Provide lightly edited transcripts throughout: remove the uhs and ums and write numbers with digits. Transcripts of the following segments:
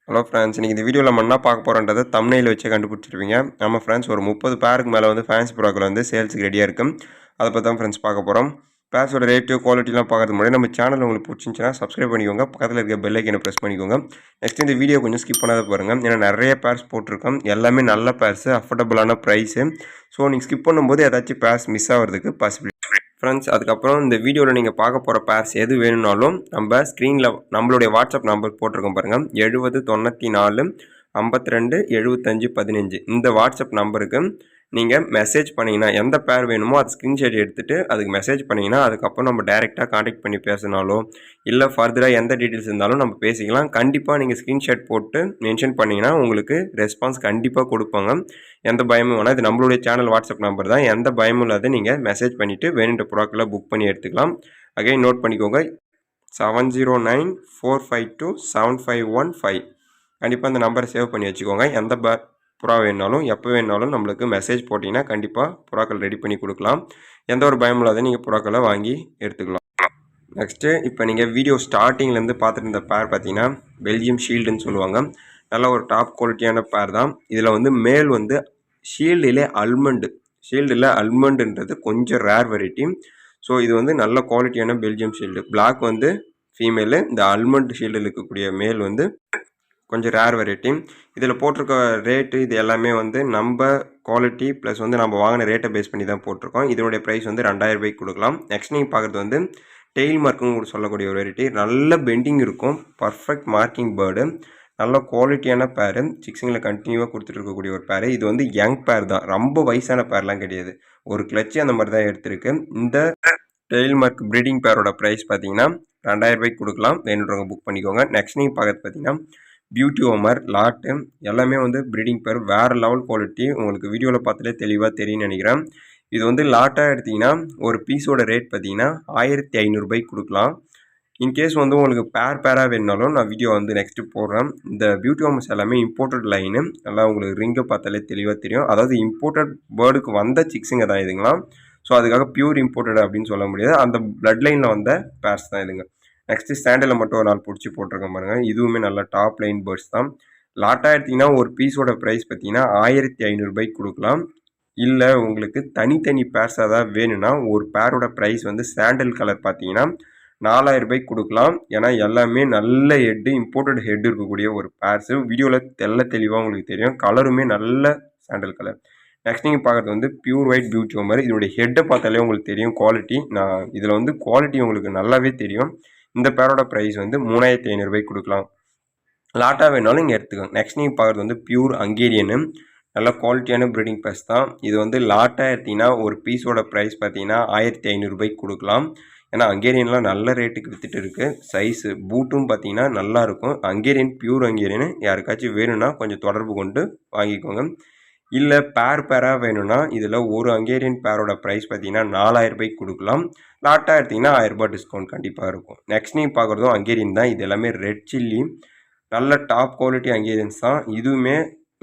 Hello friends, இன்றைக்கி இந்த வீடியோவில் நம்ம என்ன பார்க்க போகிறோன்றதை தம்ப்நெயில் வச்சே கண்டுபிடிச்சிருப்பீங்க. நம்ம ஃப்ரெண்ட்ஸ் ஒரு 30 பேருக்கு மேலே வந்து ஃபேன்சி புறாக்கள் வந்து சேல்ஸுக்கு ரெடியாக இருக்கும். அதை பற்றி தான் ஃப்ரெண்ட்ஸ் பார்க்க போகிறோம். பேர்ஸோட ரேட்டு குவாலிட்டிலாம் பார்க்கறதுக்கு முன்னாடி நம்ம சேனல் உங்களுக்கு பிடிச்சிருந்துச்சுன்னா சப்ஸ்கிரைப் பண்ணிக்கோங்க. பக்கத்தில் இருக்க பெல் ஐக்கனை ப்ரெஸ் பண்ணிக்கோங்க. நெக்ஸ்ட் இந்த வீடியோ கொஞ்சம் ஸ்கிப் பண்ணாத பாருங்கள். ஏன்னா நிறைய பேர்ஸ் போட்டிருக்கோம். எல்லாமே நல்ல பேர்ஸு, அஃபோர்டபுளான ப்ரைஸு. ஸோ நீங்கள் ஸ்கிப் பண்ணும்போது ஏதாச்சும் பேர்ஸ் மிஸ் ஆகிறதுக்கு பாசிபிலிட்டி ஃப்ரெண்ட்ஸ். அதுக்கப்புறம் இந்த வீடியோவில் நீங்கள் பார்க்க போகிற பேர்ஸ் எது வேணும்னாலும் நம்ம ஸ்க்ரீனில் நம்மளுடைய வாட்ஸ்அப் நம்பர் போட்டிருக்கோம் பாருங்கள். 70 94 52 75 15 இந்த வாட்ஸ்அப் நம்பருக்கு நீங்கள் மெசேஜ் பண்ணிங்கன்னா எந்த பேர் வேணுமோ அது ஸ்க்ரீன்ஷாட் எடுத்துகிட்டு அதுக்கு மெசேஜ் பண்ணிங்கன்னா அதுக்கப்புறம் நம்ம டேரெக்டாக காண்டாக்ட் பண்ணி பேசினாலோ இல்லை ஃபர்தராக எந்த டீட்டெயில்ஸ் இருந்தாலும் நம்ம பேசிக்கலாம். கண்டிப்பாக நீங்கள் ஸ்க்ரீன்ஷாட் போட்டு மென்ஷன் பண்ணிங்கன்னா உங்களுக்கு ரெஸ்பான்ஸ் கண்டிப்பாக கொடுப்பாங்க. எந்த பயமும் வேணாம். இது நம்மளுடைய சேனல் வாட்ஸ்அப் நம்பர் தான். எந்த பயமும் இல்லாத நீங்கள் மெசேஜ் பண்ணிவிட்டு வேணுன்ற புறாக்களை புக் பண்ணி எடுத்துக்கலாம். அகைன் நோட் பண்ணிக்கோங்க, 7094527515. கண்டிப்பாக அந்த நம்பரை சேவ் பண்ணி வச்சுக்கோங்க. எந்த புறா வேணுனாலும் எப்போ வேணுனாலும் நம்மளுக்கு மெசேஜ் போட்டிங்கன்னா கண்டிப்பாக புறாக்கள் ரெடி பண்ணி கொடுக்கலாம். எந்த ஒரு பயமும் இல்லாத நீங்கள் புறாக்களை வாங்கி எடுத்துக்கலாம். நெக்ஸ்ட்டு இப்போ நீங்கள் வீடியோ ஸ்டார்டிங்லேருந்து பார்த்துட்டு இருந்த பேர் பார்த்தீங்கன்னா பெல்ஜியம் ஷீல்டுன்னு சொல்லுவாங்க. நல்ல ஒரு டாப் குவாலிட்டியான பேர் தான். இதில் வந்து மேல் வந்து ஷீல்டில் அல்மண்டுன்றது கொஞ்சம் ரேர் வெரைட்டி. ஸோ இது வந்து நல்ல குவாலிட்டியான பெல்ஜியம் ஷீல்டு. பிளாக் வந்து ஃபீமேலு, இந்த அல்மண்ட் ஷீல்டில் இருக்கக்கூடிய மேல் வந்து கொஞ்சம் ரேர் வெரைட்டி. இதில் போட்டிருக்க ரேட்டு இது எல்லாமே வந்து நம்ம குவாலிட்டி ப்ளஸ் வந்து நம்ம வாங்கின ரேட்டை பேஸ் பண்ணி தான் போட்டிருக்கோம். இதனுடைய ப்ரைஸ் வந்து 2000 ரூபாய்க்கு கொடுக்கலாம். நெக்ஸ்ட் நீங்கள் பார்க்குறது வந்து டெயில் மார்க்குன்னு கூட சொல்லக்கூடிய ஒரு வெரைட்டி. நல்ல பெண்டிங் இருக்கும், பர்ஃபெக்ட் மார்க்கிங் பேர்டு, நல்ல குவாலிட்டியான பேரு, சிக்ஸிங்கில் கண்டினியூவாக கொடுத்துட்டு இருக்கக்கூடிய ஒரு பேரு. இது வந்து யங் பேர் தான், ரொம்ப வயசான பேர்லாம் கிடையாது. ஒரு கிளச்சு அந்த மாதிரி தான் எடுத்திருக்கு. இந்த டெயில் மார்க் ப்ரீடிங் பேரோட ப்ரைஸ் பார்த்தீங்கன்னா 2000 ரூபாய்க்கு கொடுக்கலாம். வேணுன்றவங்க புக் பண்ணிக்கோங்க. நெக்ஸ்ட் நீங்கள் பார்க்குறது பார்த்தீங்கன்னா பியூட்டி ஓமர் லாட்டு, எல்லாமே வந்து ப்ரீடிங் பேர் வேறு லெவல் குவாலிட்டி. உங்களுக்கு வீடியோவில் பார்த்தாலே தெளிவாக தெரியும்னு நினைக்கிறேன். இது வந்து லாட்டாக எடுத்திங்கன்னா ஒரு பீஸோட ரேட் பார்த்தீங்கன்னா 1500 ரூபாய்க்கு கொடுக்கலாம். இன்கேஸ் வந்து உங்களுக்கு பேராக வேணுனாலும் நான் வீடியோ வந்து நெக்ஸ்ட்டு போடுறேன். இந்த பியூட்டி ஓமர்ஸ் எல்லாமே இம்போர்ட்டட் லைனு, நல்லா உங்களுக்கு ரிங்கை பார்த்தாலே தெளிவாக தெரியும். அதாவது இம்போர்ட்டட் பேர்டுக்கு வந்த சிக்ஸுங்க தான் இதுங்களா. ஸோ அதுக்காக பியூர் இம்போர்ட்டட் அப்படின்னு சொல்ல முடியாது. அந்த பிளட் லைனில் வந்த பேர்ஸ் தான் இதுங்க. நெக்ஸ்ட்டு ஸ்டாண்டில் மட்டும் ஒரு நாள் பிடிச்சி போட்டிருக்கேன் பாருங்கள். இதுவுமே நல்ல டாப் லைன் பேர்ட்ஸ் தான். லாட்டாக எடுத்திங்கன்னா ஒரு பீஸோட ப்ரைஸ் பார்த்தீங்கன்னா 1500 ரூபாய்க்கு கொடுக்கலாம். இல்லை உங்களுக்கு தனித்தனி பேர்ஸாக தான் வேணும்னா ஒரு பேரோட ப்ரைஸ் வந்து சாண்டல் கலர் பார்த்தீங்கன்னா 4000 ரூபாய்க்கு கொடுக்கலாம். ஏன்னா எல்லாமே நல்ல ஹெட்டு, இம்போர்ட்டட் ஹெட் இருக்கக்கூடிய ஒரு பேர்ஸு. வீடியோவில் தெளிவாக உங்களுக்கு தெரியும். கலருமே நல்ல சாண்டல் கலர். நெக்ஸ்ட் நீங்கள் பார்க்குறது வந்து பியூர் ஒயிட் பியூட்டி ஓமர். இதோடைய ஹெட்டை பார்த்தாலே உங்களுக்கு தெரியும் குவாலிட்டி. நான் இதில் வந்து குவாலிட்டி உங்களுக்கு நல்லாவே தெரியும். இந்த பேரோட ப்ரைஸ் வந்து 3500 ரூபாய்க்கு கொடுக்கலாம். லாட்டாக வேணாலும் இங்கே எடுத்துக்கோங்க. நெக்ஸ்ட் நீங்கள் பார்க்குறது வந்து பியூர் ஹங்கேரியனு, நல்ல குவாலிட்டியான ப்ரீடிங் பேர்ஸ் தான். இது வந்து லாட்டாக எடுத்திங்கன்னா ஒரு பீஸோட ப்ரைஸ் பார்த்தீங்கன்னா 1500 ரூபாய்க்கு கொடுக்கலாம். ஏன்னா ஹங்கேரியன்லாம் நல்ல ரேட்டுக்கு விற்றுட்டு இருக்குது. சைஸு பூட்டும் பார்த்தீங்கன்னா நல்லாயிருக்கும். ஹங்கேரியன் பியூர் ஹங்கேரியனு யாருக்காச்சும் வேணும்னா கொஞ்சம் தொடர்பு கொண்டு வாங்கிக்கோங்க. இல்லை பேராக வேணும்னா இதில் ஒரு ஹங்கேரியன் பேரோட ப்ரைஸ் பார்த்தீங்கன்னா 4000 ரூபாய்க்கு கொடுக்கலாம். லாட்டாக எடுத்திங்கன்னா 1000 ரூபாய் டிஸ்கவுண்ட் கண்டிப்பாக இருக்கும். நெக்ஸ்ட் நீங்கள் பார்க்குறதும் ஹங்கேரியன் தான். இது எல்லாமே ரெட் சில்லி, நல்ல டாப் குவாலிட்டி ஹங்கேரியன்ஸ் தான். இதுவுமே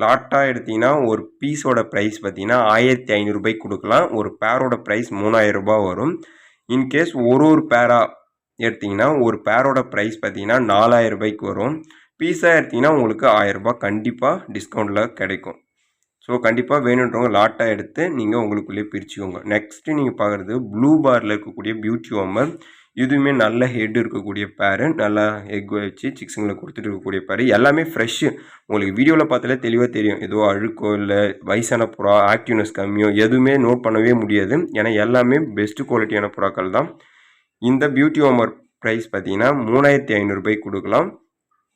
லாட்டாக எடுத்திங்கன்னா ஒரு பீஸோட ப்ரைஸ் பார்த்தீங்கன்னா 1500 ரூபாய்க்கு கொடுக்கலாம். ஒரு பேரோட ப்ரைஸ் 3000 ரூபாய் வரும். இன்கேஸ் ஒரு பேராக எடுத்திங்கன்னா ஒரு பேரோட ப்ரைஸ் பார்த்தீங்கன்னா 4000 ரூபாய்க்கு வரும். பீஸாக எடுத்திங்கன்னா உங்களுக்கு 1000 ரூபாய் கண்டிப்பாக டிஸ்கவுண்ட்டில் கிடைக்கும். ஸோ கண்டிப்பாக வேணுன்றவங்க லாட்டாக எடுத்து நீங்கள் உங்களுக்குள்ளேயே பிரிச்சுக்கோங்க. நெக்ஸ்ட்டு நீங்கள் பார்க்குறது ப்ளூ பாரில் இருக்கக்கூடிய பியூட்டி ஓமர். இதுவுமே நல்ல ஹெட் இருக்கக்கூடிய பேரு, நல்லா எக் வச்சு சிக்ஸுங்களை கொடுத்துட்டு இருக்கக்கூடிய பேர். எல்லாமே ஃப்ரெஷ்ஷு. உங்களுக்கு வீடியோவில் பார்த்தாலே தெளிவாக தெரியும். ஏதோ அழுக்கோ இல்லை வயசான புறா ஆக்டிவ்னஸ் கம்மியோ எதுவுமே நோட் பண்ணவே முடியாது. ஏன்னா எல்லாமே பெஸ்ட்டு குவாலிட்டியான புறாக்கள் தான். இந்த பியூட்டி ஓமர் ப்ரைஸ் பார்த்தீங்கன்னா 3500 ரூபாய்க்கு கொடுக்கலாம்.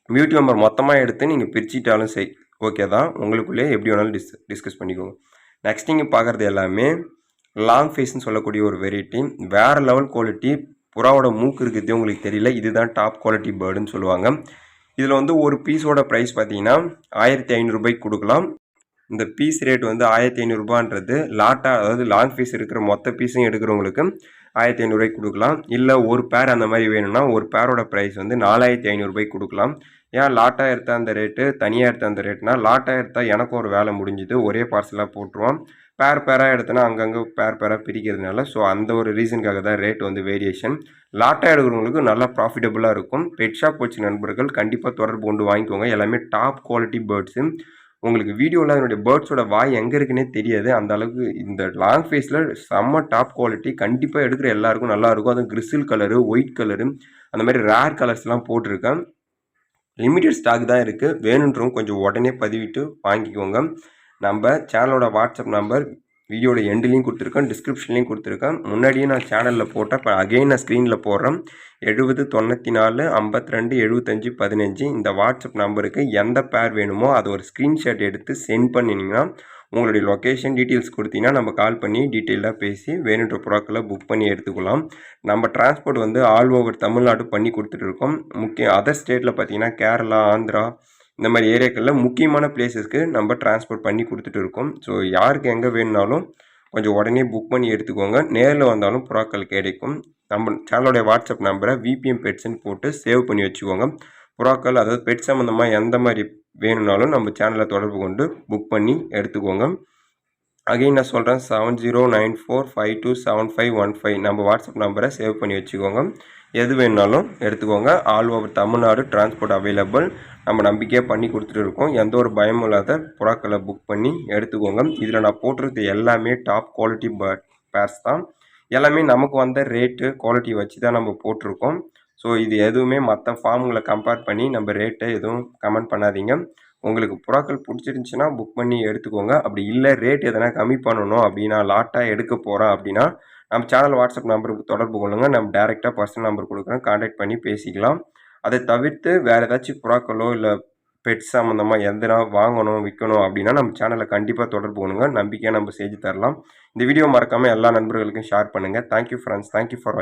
பியூட்டி ஓமர் மொத்தமாக எடுத்து நீங்கள் பிரிச்சுட்டாலும் சரி ஓகே தான். உங்களுக்குள்ளே எப்படி வேணாலும் டிஸ்கஸ் பண்ணிக்கோங்க. நெக்ஸ்ட் நீங்கள் பார்க்குறது எல்லாமே லாங் ஃபேஸ்ன்னு சொல்லக்கூடிய ஒரு வெரைட்டி. வேறு லெவல் குவாலிட்டி. புறாவோட மூக்கு இருக்கிறதே உங்களுக்கு தெரியல. இதுதான் டாப் குவாலிட்டி பேர்டுன்னு சொல்லுவாங்க. இதில் வந்து ஒரு பீஸோட ப்ரைஸ் பார்த்தீங்கன்னா 1500 ரூபாய்க்கு கொடுக்கலாம். இந்த பீஸ் ரேட் வந்து 1500 ரூபான்றது லாட்டாக, அதாவது லாங் ஃபேஸ் இருக்கிற மொத்த பீஸையும் எடுக்கிறவங்களுக்கு 1500 ரூபாய்க்கு கொடுக்கலாம். இல்லை ஒரு பேர் அந்த மாதிரி வேணும்னா ஒரு பேரோட ப்ரைஸ் வந்து 4500 ரூபாய்க்கு கொடுக்கலாம். ஏன் லாட்டாக எடுத்தால் அந்த ரேட்டு, தனியாக எடுத்த அந்த ரேட்னா லாட்டாக எடுத்தால் எனக்கும் ஒரு வேலை முடிஞ்சுது, ஒரே பார்சலாக போட்டுருவோம். பேராக எடுத்தோன்னா அங்கங்கே பேராக பிரிக்கிறதுனால ஸோ அந்த ஒரு ரீசனுக்காக தான் ரேட் வந்து வேரியேஷன். லாட்டாக எடுக்கிறவங்களுக்கு நல்லா ப்ராஃபிட்டபுளாக இருக்கும். பெட் ஷாப் வச்ச நண்பர்கள் கண்டிப்பாக தொடர்பு கொண்டு வாங்கிக்கோங்க. எல்லாமே டாப் குவாலிட்டி பேர்ட்ஸு. உங்களுக்கு வீடியோவில் அதனுடைய பேர்ட்ஸோட வாய் எங்கே இருக்குன்னே தெரியாது. அந்த அளவுக்கு இந்த லாங் ஃபேஸில் செம்ம டாப் குவாலிட்டி. கண்டிப்பாக எடுக்கிற எல்லாருக்கும் நல்லாயிருக்கும். அதுவும் கிறிஸ்டல் கலரு, ஒயிட் கலரு அந்த மாதிரி ரேர் கலர்ஸ்லாம் போட்டிருக்கேன். லிமிட்டட் ஸ்டாக் தான் இருக்குது. வேணுன்றவங்க கொஞ்சம் உடனே பதிவிட்டு வாங்கிக்கோங்க. நம்ம சேனலோட வாட்ஸ்அப் நம்பர் வீடியோட எண்ட்லேயும் கொடுத்துருக்கேன், டிஸ்கிரிப்ஷன்லேயும் கொடுத்துருக்கேன். முன்னாடியே நான் சேனலில் போட்டேன். இப்போ அகைன் நான் ஸ்க்ரீனில் போடுறேன். 70 94 52 75 15 இந்த வாட்ஸ்அப் நம்பருக்கு எந்த பேர் வேணுமோ அதை ஒரு ஸ்க்ரீன்ஷாட் எடுத்து சென்ட் பண்ணினீங்கன்னா உங்களுடைய லொக்கேஷன் டீட்டெயில்ஸ் கொடுத்தீங்கன்னா நம்ம கால் பண்ணி டீட்டெயிலாக பேசி வேணுன்ற ப்ராடக்ட்களை புக் பண்ணி எடுத்துக்கலாம். நம்ம டிரான்ஸ்போர்ட் வந்து ஆல் ஓவர் தமிழ்நாடு பண்ணி கொடுத்துட்ருக்கோம். அதர் ஸ்டேட்டில் பார்த்தீங்கன்னா கேரளா, ஆந்திரா இந்த மாதிரி ஏரியாக்களில் முக்கியமான பிளேஸஸ்க்கு நம்ம டிரான்ஸ்போர்ட் பண்ணி கொடுத்துட்டு இருக்கோம். ஸோ யாருக்கு எங்கே வேணுனாலும் கொஞ்சம் உடனே புக் பண்ணி எடுத்துக்கோங்க. நேரில் வந்தாலும் புறாக்கள் கிடைக்கும். நம்ம சேனலோடைய வாட்ஸ்அப் நம்பரை விபிஎம் பெட்ஸ்ன்னு போட்டு சேவ் பண்ணி வச்சுக்கோங்க. புறாக்கள் அதாவது பெட் சம்மந்தமாக எந்த மாதிரி வேணும்னாலும் நம்ம சேனலில் தொடர்பு கொண்டு புக் பண்ணி எடுத்துக்கோங்க. அகைன் நான் சொல்கிறேன் 7094527515 நம்ம வாட்ஸ்அப் நம்பரை சேவ் பண்ணி வச்சுக்கோங்க. எது வேணுனாலும் எடுத்துக்கோங்க. All over Tamil Nadu transport available. நம்ம நம்பிக்கையாக பண்ணி கொடுத்துட்டு இருக்கோம். எந்த ஒரு பயமும் இல்லாத புறாக்களை புக் பண்ணி எடுத்துக்கோங்க. இதில் நான் போட்டிருக்க எல்லாமே டாப் குவாலிட்டி பேர்ஸ் தான். எல்லாமே நமக்கு வந்த ரேட்டு குவாலிட்டி வச்சு தான் நம்ம போட்டிருக்கோம். ஸோ இது எதுவுமே மற்ற ஃபார்முங்களை கம்பேர் பண்ணி நம்ம ரேட்டை எதுவும் கமெண்ட் பண்ணாதீங்க. உங்களுக்கு புறாக்கள் பிடிச்சிருந்துச்சின்னா புக் பண்ணி எடுத்துக்கோங்க. அப்படி இல்லை ரேட் எதனா கம்மி பண்ணணும் அப்படின்னா லாட்டாக எடுக்க போகிறேன் அப்படின்னா நம்ம சேனல் வாட்ஸ்அப் நம்பருக்கு தொடர்பு கொள்ளுங்கள். நம்ம டேரெக்டாக பர்சனல் நம்பர் கொடுக்குறேன், கான்டாக்ட் பண்ணி பேசிக்கலாம். அதை தவிர்த்து வேறு ஏதாச்சும் புறாக்களோ இல்லை பெட்ஸ் சம்மந்தமாக எதனா வாங்கணும் விற்கணும் அப்படின்னா நம்ம சேனலை கண்டிப்பாக தொடர்பு கொள்ளுங்க. நம்பிக்கையாக நம்ம செஞ்சு தரலாம். இந்த வீடியோ மறக்காமல் எல்லா நண்பர்களுக்கும் ஷேர் பண்ணுங்கள். Thank you friends. Thank you for